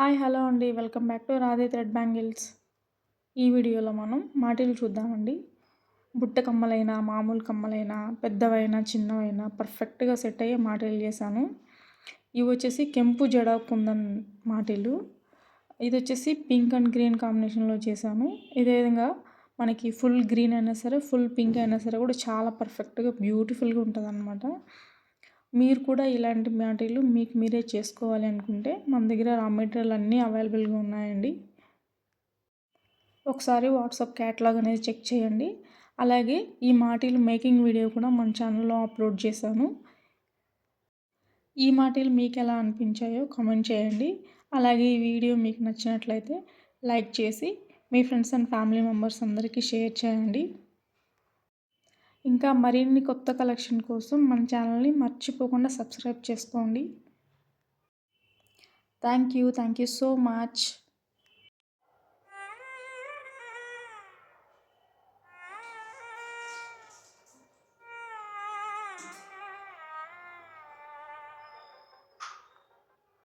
Hi hello అండి. Welcome back to Radhe thread bangles. ఈ వీడియోలో మనం మాటీలు చూద్దామండి. బుట్ట కమ్మలైనా, మామూలు కమ్మలైనా, పెద్దవైనా, చిన్నవైనా పర్ఫెక్ట్‌గా సెట్ అయ్యే మాటీలు చేశాను. ఇవి వచ్చేసి కెంపు జడ కుందన్ మాటీలు. ఇది వచ్చేసి పింక్ అండ్ గ్రీన్ కాంబినేషన్‌లో చేశాను. ఇదే విధంగా మనకి ఫుల్ గ్రీన్ అయినా సరే, ఫుల్ పింక్ అయినా సరే కూడా చాలా పర్ఫెక్ట్‌గా బ్యూటిఫుల్‌గా ఉంటదనమాట. మీరు కూడా ఇలాంటి మాటీలు మీకు మీరే చేసుకోవాలి అనుకుంటే మన దగ్గర రా మెటీరియల్ అన్నీ అవైలబుల్‌గా ఉన్నాయండి. ఒకసారి వాట్సాప్ క్యాటలాగ్ అనేది చెక్ చేయండి. అలాగే ఈ మాటీలు మేకింగ్ వీడియో కూడా మన ఛానల్‌లో అప్లోడ్ చేశాను. ఈ మాటీలు మీకెలా అనిపించాయో కామెంట్ చేయండి. అలాగే ఈ వీడియో మీకు నచ్చినట్లయితే లైక్ చేసి మీ ఫ్రెండ్స్ అండ్ ఫ్యామిలీ మెంబర్స్ అందరికీ షేర్ చేయండి. ఇంకా మరిన్ని కొత్త కలెక్షన్ కోసం మన ఛానల్ని మర్చిపోకుండా సబ్స్క్రైబ్ చేసుకోండి. Thank you so much.